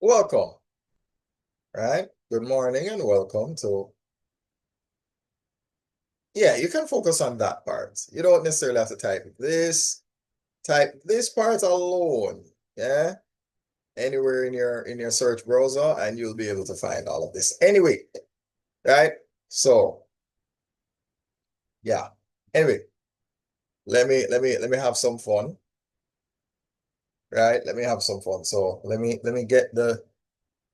Welcome, right? Good morning and welcome to, yeah, you can focus on that part. You don't necessarily have to type this part alone, yeah? Anywhere in your search browser and you'll be able to find all of this. Anyway, right? So, yeah. Anyway, let me have some fun, right? Let me have some fun. So, let me get the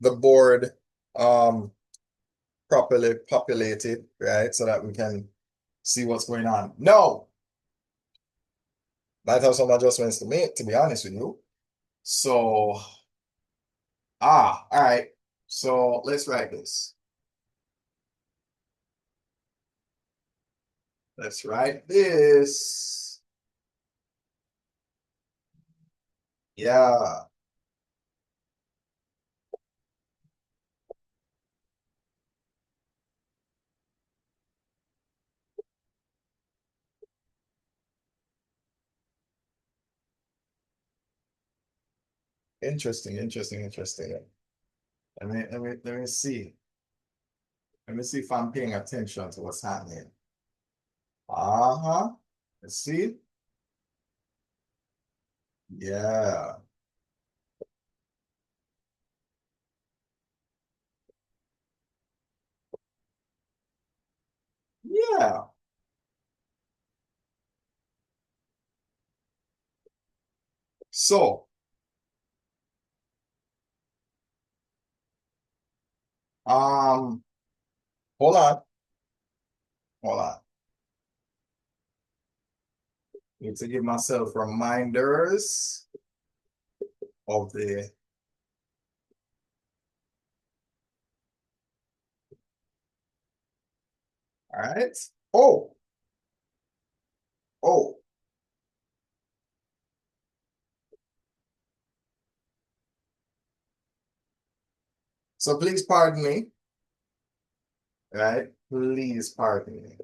board um properly populated, right? So that we can see what's going on. No, might have some adjustments to make, to be honest with you. So, all right. So let's write this. Let's write this. Yeah. Interesting, interesting, interesting. Let me see. Let me see if I'm paying attention to what's happening. Uh-huh. Let's see. Yeah. Yeah. So, um, hold on. Hold on. Need to give myself reminders of the, all right. Oh, oh. So please pardon me, right? Please pardon me.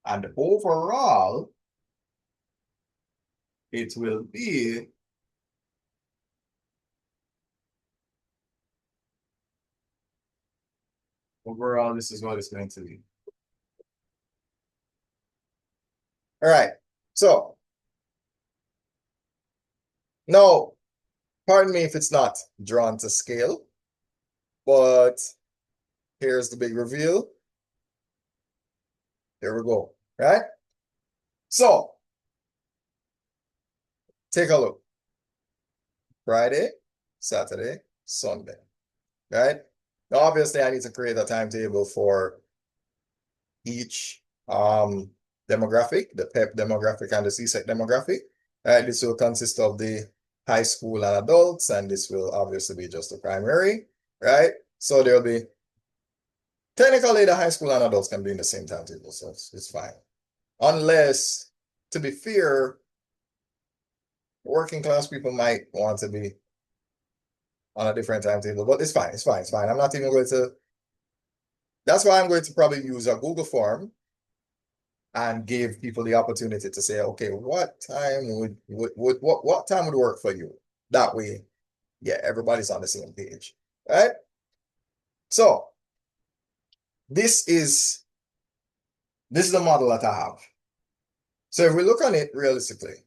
And overall, it will be, overall, this is what it's going to be. All right. So now, pardon me if it's not drawn to scale, but here's the big reveal. Here we go. Right? So take a look. Friday, Saturday, Sunday. Right? Now, obviously, I need to create a timetable for each demographic, the PEP demographic and the CSEC demographic. This will consist of the high school and adults, and this will obviously be just the primary, right? So there'll be technically the high school and adults can be in the same timetable, so it's fine. Unless, to be fair, working class people might want to be on a different timetable, but it's fine, it's fine, it's fine. I'm not even going to, that's why I'm going to probably use a Google form and give people the opportunity to say, okay, what time what time would work for you? That way, yeah, everybody's on the same page, right? So this is this is the model that I have. So if we look on it realistically,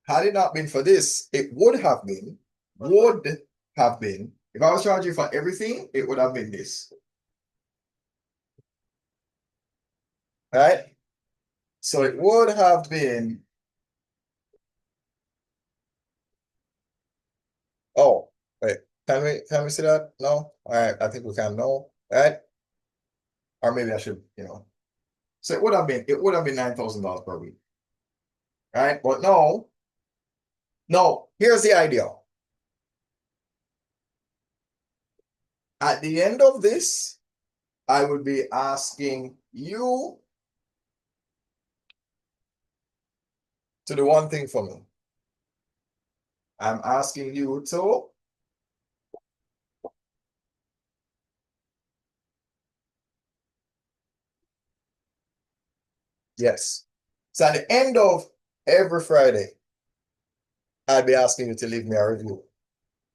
had it not been for this, it would have been, if I was charging for everything, it would have been this, right? So it would have been, oh, wait, can we see that? No? All right, I think we can no, right? Or maybe I should, So it would have been $9,000 per week, right? But no, no, here's the idea. At the end of this, I would be asking you to do one thing for me. I'm asking you to, yes. So at the end of every Friday, I'd be asking you to leave me a review.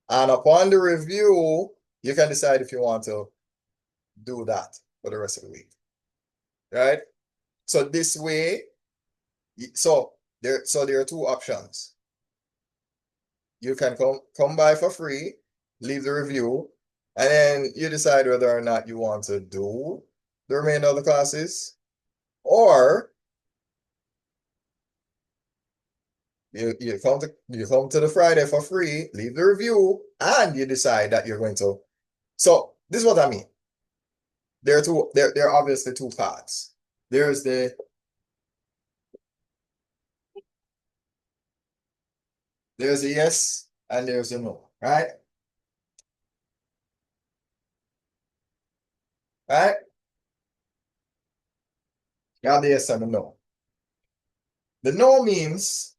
And upon the review, you can decide if you want to do that for the rest of the week. Right? So this way, there are two options. You can come by for free, leave the review, and then you decide whether or not you want to do the remainder of the classes, or you come to the Friday for free, leave the review, and you decide that you're going to. So this is what I mean. There are obviously two paths. There's a yes and there's a no, right? Right? You have the yes and the no. The no means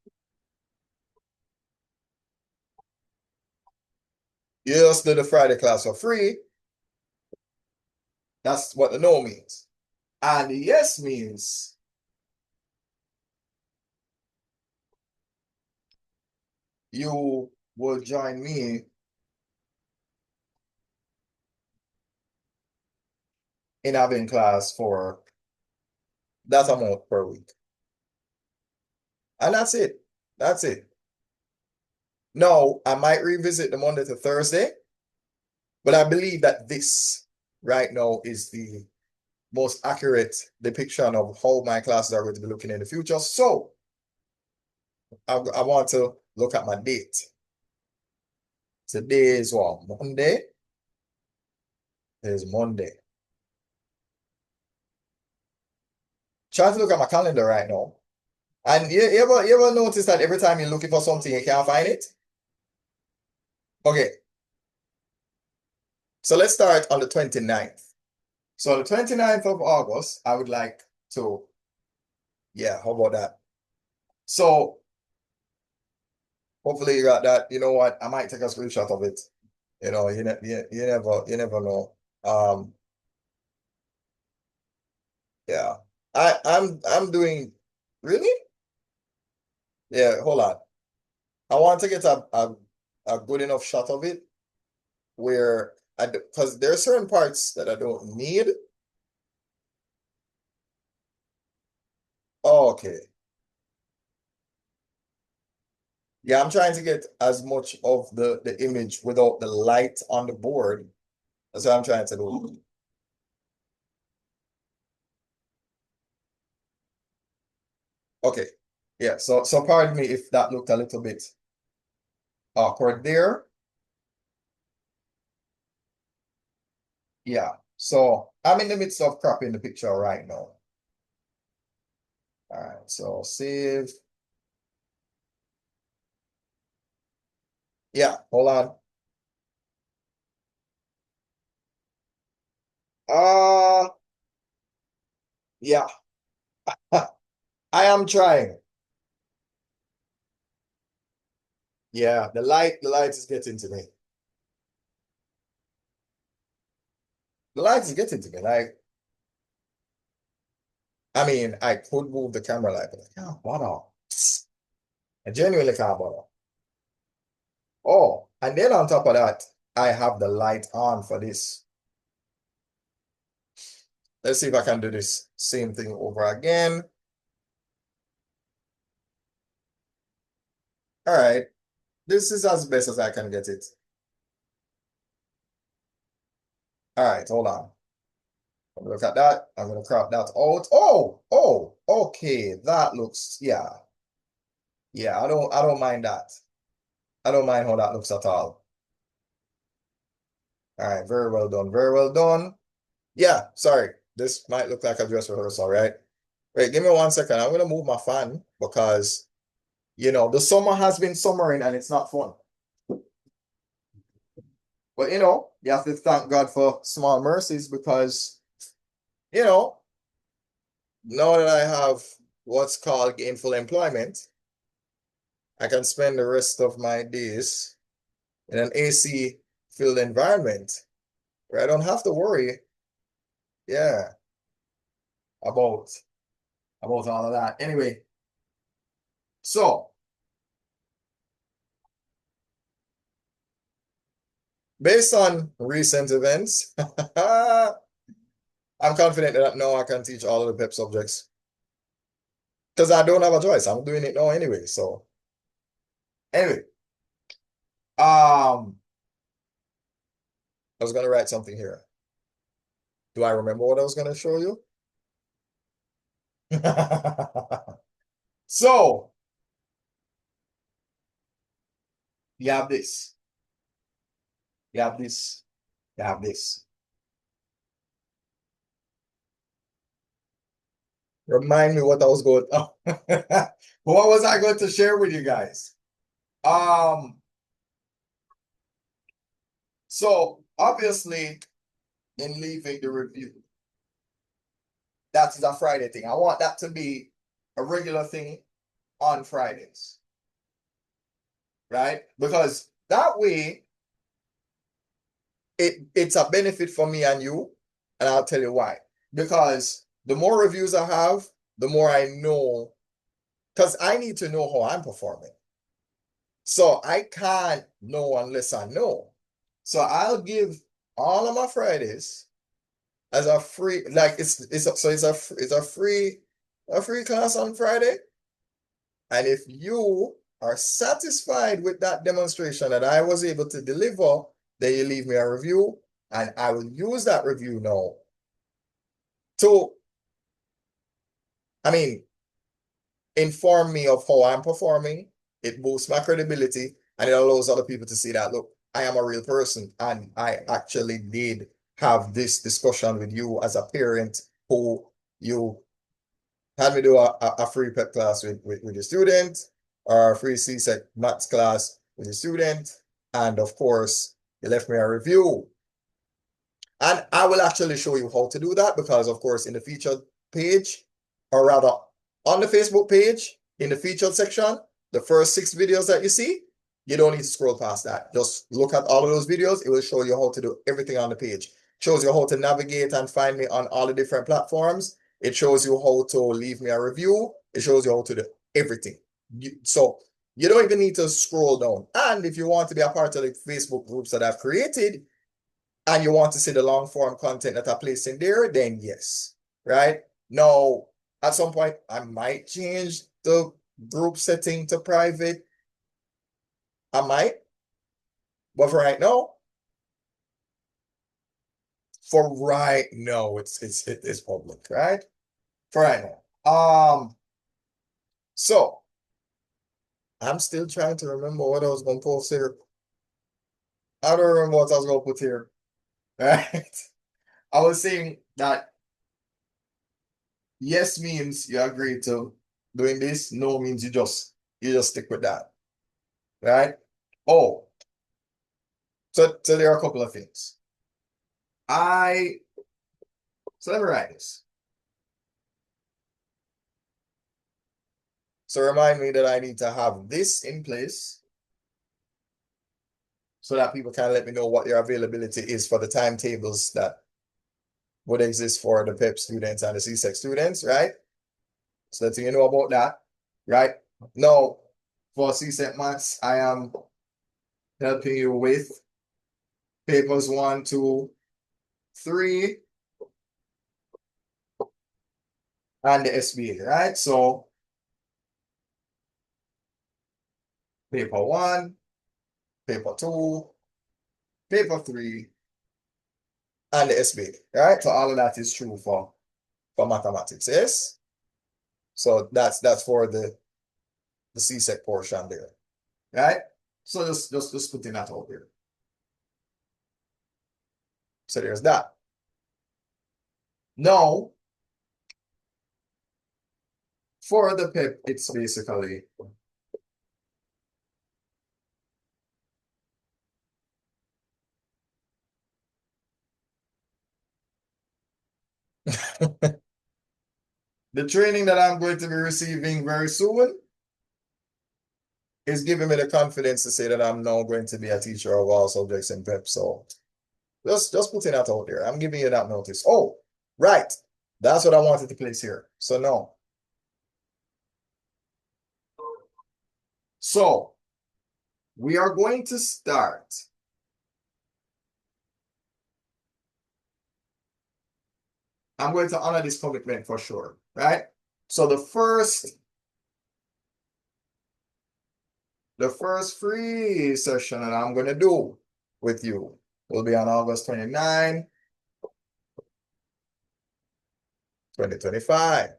you just do the Friday class for free. That's what the no means. And the yes means you will join me in having class for that amount per week. And that's it. That's it. Now, I might revisit the Monday to Thursday, but I believe that this right now is the most accurate depiction of how my classes are going to be looking in the future. So I want to look at my date. Today is what? Monday? It is Monday. Try to look at my calendar right now. And you ever notice that every time you're looking for something, you can't find it? Okay, so let's start on the 29th. So on the 29th of August, I would like to, yeah, how about that? So hopefully you got that. You know what? I might take a screenshot of it. You never know. Um, yeah. I'm doing really? Yeah, hold on. I want to get a good enough shot of it where because there are certain parts that I don't need. Oh, okay. Yeah, I'm trying to get as much of the image without the light on the board. That's what I'm trying to do. Okay. Yeah, so pardon me if that looked a little bit awkward there. Yeah. So I'm in the midst of cropping the picture right now. All right, so save. Yeah, hold on. Uh yeah. I am trying. Yeah, the light is getting to me. The light is getting to me. Like, I mean, I could move the camera light, but I can't bother. I genuinely can't bother. Oh, and then on top of that, I have the light on for this. Let's see if I can do this same thing over again. All right, this is as best as I can get it. All right, hold on. Look at that. I'm gonna crop that out. Oh, okay. That looks, yeah. Yeah, I don't mind that. I don't mind how that looks at all. All right, very well done. Very well done. Yeah, sorry. This might look like a dress rehearsal, right? Wait, give me 1 second. I'm gonna move my fan because the summer has been summering and it's not fun. But you have to thank God for small mercies because, you know, now that I have what's called gainful employment, I can spend the rest of my days in an AC filled environment where I don't have to worry, yeah, about all of that. Anyway, So, based on recent events, I'm confident that now I can teach all of the PEP subjects because I don't have a choice. I'm doing it now anyway. So, anyway, I was gonna write something here. Do I remember what I was gonna show you? So, you have this, you have this, you have this. Remind me what I was going. Oh, what was I going to share with you guys? Um, so obviously, in leaving the review, that is a Friday thing. I want that to be a regular thing on Fridays, right? Because that way, it's a benefit for me and you, and I'll tell you why. Because the more reviews I have, the more I know, because I need to know how I'm performing. So I can't know unless I know. So I'll give all of my Fridays as a free, like it's a free class on Friday. And if you are satisfied with that demonstration that I was able to deliver, then you leave me a review, and I will use that review now to, I mean, inform me of how I'm performing. It boosts my credibility, and it allows other people to see that, look, I am a real person and I actually did have this discussion with you as a parent who you had me do a free PEP class with your student, or a free CSEC maths class with your student. And of course, you left me a review. And I will actually show you how to do that because, of course, in the featured page, or rather on the Facebook page, in the featured section, the first 6 videos that you see, you don't need to scroll past that. Just look at all of those videos. It will show you how to do everything on the page. It shows you how to navigate and find me on all the different platforms. It shows you how to leave me a review. It shows you how to do everything. So you don't even need to scroll down. And if you want to be a part of the Facebook groups that I've created, and you want to see the long form content that I place in there, then yes, right? Now, at some point, I might change the group setting to private. I might, but for right now, it's public, right? For right now. So I'm still trying to remember what I was going to post here. I don't remember what I was going to put here, right? I was saying that yes means you agree to doing this. No means you just stick with that, right? Oh, so there are a couple of things. I so let me write this. So remind me that I need to have this in place so that people can let me know what their availability is for the timetables that would exist for the PEP students and the CSEC students, right? So letting you know about that, right? Now, for CSEC maths, I am helping you with papers 1, 2, 3, and the SBA, right? So paper 1, paper 2, paper 3, and the SBA, right? So all of that is true for mathematics, yes? So that's for the CSEC portion there, right? So just putting that out there. So there's that. Now, for the PEP, it's basically the training that I'm going to be receiving very soon is giving me the confidence to say that I'm now going to be a teacher of all subjects in PEP. So just putting that out there. I'm giving you that notice. Oh, right. That's what I wanted to place here. So no. So we are going to start. I'm going to honor this commitment for sure, right? So the first free session that I'm going to do with you will be on August 29, 2025.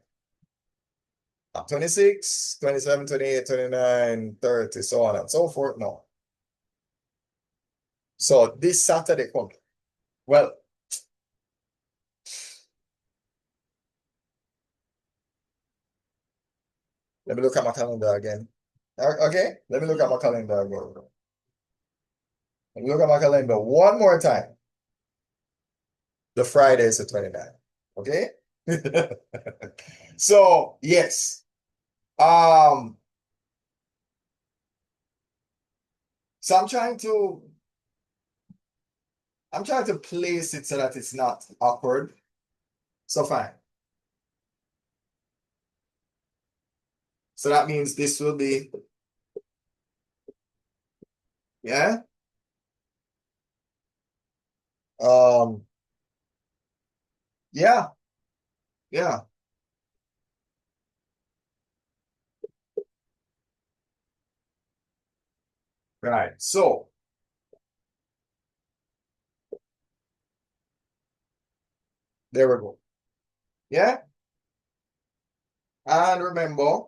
26, 27, 28, 29, 30, so on and so forth. No. So this Saturday coming. Well, let me look at my calendar again. Okay, let me look at my calendar again. Let me look at my calendar one more time. The Friday is the 29th. Okay? So, yes. So I'm trying to place it so that it's not awkward. So fine. So that means this will be, yeah. Um, yeah, yeah. Right. So there we go. Yeah. And remember,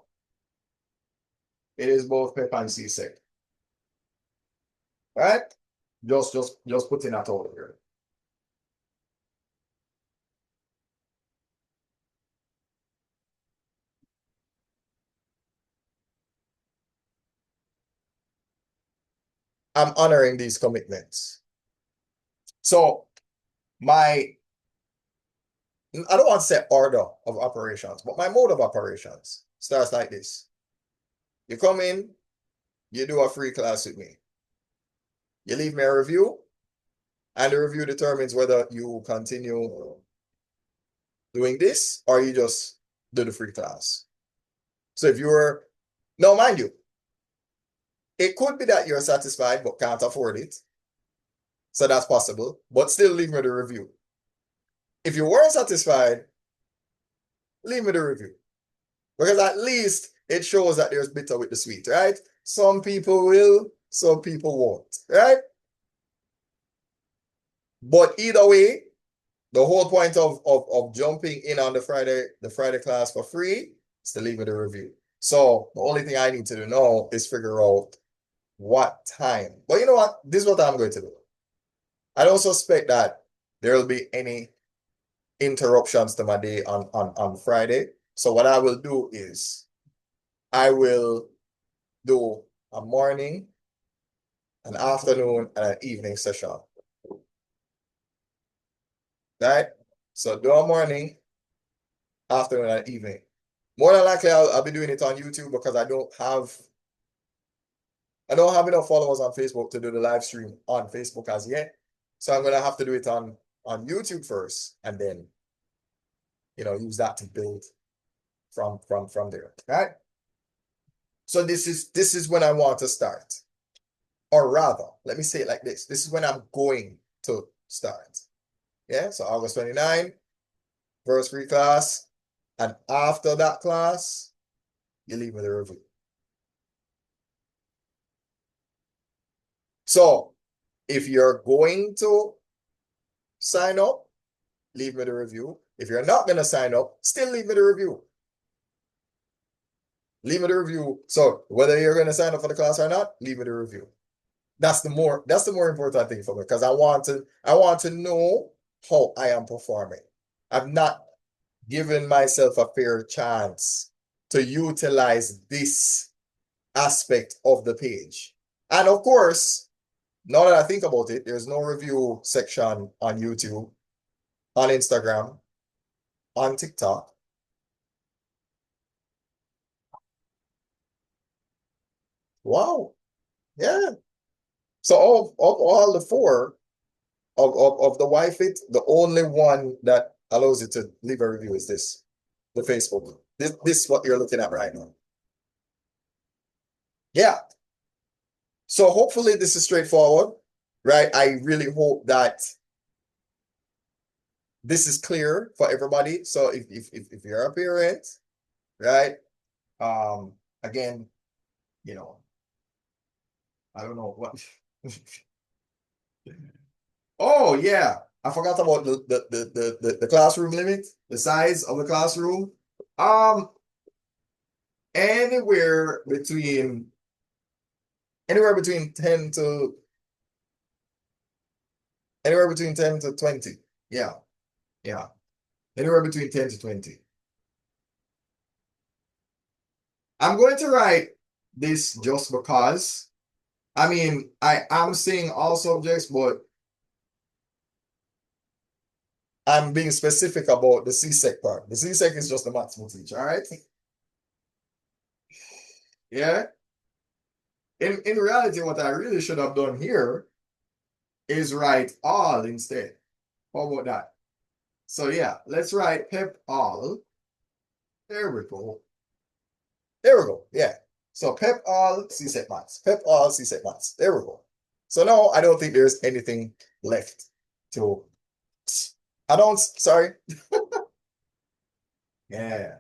it is both pep and seasick. Right? Just putting that over here. I'm honoring these commitments. So my I don't want to say order of operations, but my mode of operations starts like this. You come in, you do a free class with me. You leave me a review, and the review determines whether you continue doing this or you just do the free class. So if you're, no, mind you, it could be that you're satisfied but can't afford it. So that's possible, but still leave me the review. If you weren't satisfied, leave me the review. Because at least it shows that there's bitter with the sweet, right? Some people will, some people won't, right? But either way, the whole point of jumping in on the Friday class for free is to leave me the review. So the only thing I need to do now is figure out what time. But you know what? This is what I'm going to do. I don't suspect that there will be any interruptions to my day on Friday. So what I will do is I will do a morning, an afternoon, and an evening session. Right? So do a morning, afternoon, and evening. More than likely, I'll be doing it on YouTube because I don't have enough followers on Facebook to do the live stream on Facebook as yet. So I'm gonna have to do it on YouTube first, and then use that to build from there. Right? So this is when I want to start. Or rather, let me say it like this. This is when I'm going to start. Yeah, so August 29, first free class. And after that class, you leave me the review. So if you're going to sign up, leave me the review. If you're not going to sign up, still leave me the review. Leave me the review. So whether you're going to sign up for the class or not, leave me the review. That's the more important thing for me because I want to know how I am performing. I've not given myself a fair chance to utilize this aspect of the page. And of course, now that I think about it, there's no review section on YouTube, on Instagram, on TikTok. Wow. Yeah. So of all the four of the YFit, the only one that allows you to leave a review is this, the Facebook. This is what you're looking at right now. Yeah. So hopefully this is straightforward, right? I really hope that this is clear for everybody. So if you're a parent, right? Um, again, you know, I don't know what. Oh yeah, I forgot about the classroom limit, the size of the classroom. Um, anywhere between anywhere between 10 to anywhere between 10 to 20. Yeah, yeah. Anywhere between 10 to 20. I'm going to write this just because. I mean, I am saying all subjects, but I'm being specific about the CSEC part. The CSEC is just a maths teacher, all right? Yeah. In reality, what I really should have done here is write all instead. How about that? So yeah, let's write pep all. There we go. There we go. Yeah. So pep all CSEC maths. Pep all CSEC maths. There we go. So now I don't think there's anything left to. I don't. Sorry. Yeah.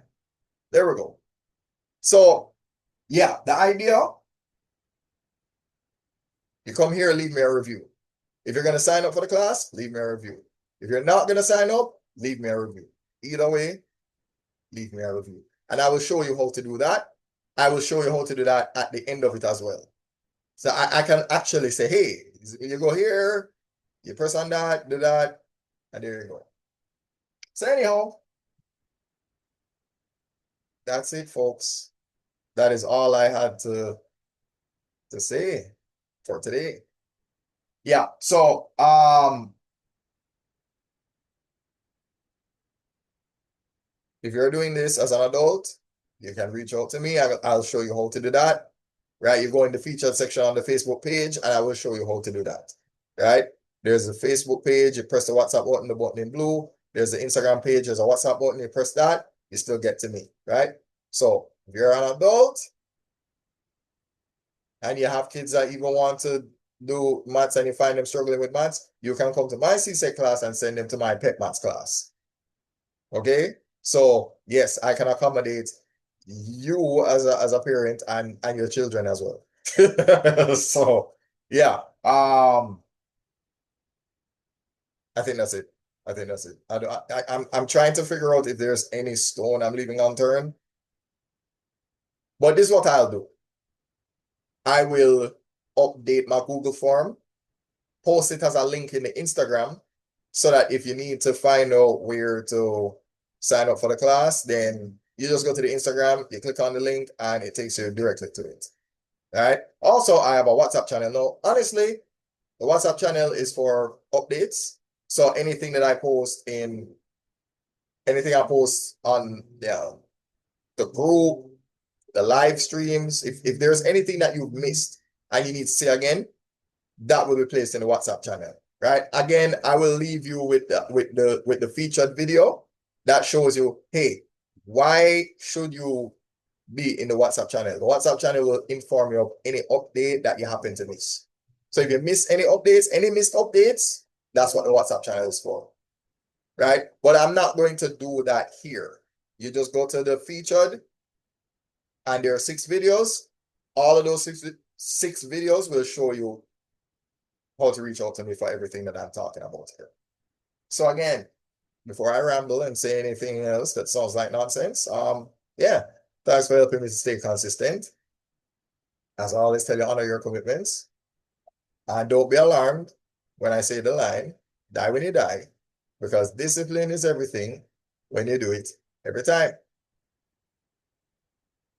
There we go. So yeah, the idea, you come here, leave me a review. If you're going to sign up for the class, leave me a review. If you're not going to sign up, leave me a review. Either way, leave me a review. And I will show you how to do that. I will show you how to do that at the end of it as well. So I can actually say, hey, you go here, you press on that, do that, and there you go. So anyhow, that's it, folks. That is all I had to say for today. Yeah, so if you're doing this as an adult, you can reach out to me. I'll show you how to do that. Right? You go in the featured section on the Facebook page, and I will show you how to do that. Right? There's a Facebook page. You press the WhatsApp button, the button in blue. There's the Instagram page. There's a WhatsApp button. You press that, you still get to me. Right? So if you're an adult and you have kids that even want to do maths and you find them struggling with maths, you can come to my CSEC class and send them to my pet maths class. Okay? So yes, I can accommodate you as a parent and your children as well. So yeah, I think that's it. I think that's it. I'm trying to figure out if there's any stone I'm leaving unturned. But this is what I'll do. I will update my Google form, post it as a link in the Instagram, so that if you need to find out where to sign up for the class, then you just go to the Instagram, you click on the link, and it takes you directly to it. All right. Also, I have a WhatsApp channel. Now, honestly, the WhatsApp channel is for updates. So anything I post on the group, the live streams, if there's anything that you've missed and you need to see again, that will be placed in the WhatsApp channel. Right. Again, I will leave you with the featured video that shows you, hey, why should you be in the WhatsApp channel? The WhatsApp channel will inform you of any update that you happen to miss. So if you miss any updates, any missed updates, that's what the WhatsApp channel is for. Right? But I'm not going to do that here. You just go to the featured and there are 6 videos. All of those six videos will show you how to reach out to me for everything that I'm talking about here. So again, before I ramble and say anything else that sounds like nonsense, yeah, thanks for helping me to stay consistent. As I always tell you, honor your commitments. And don't be alarmed when I say the line, die when you die, because discipline is everything when you do it every time.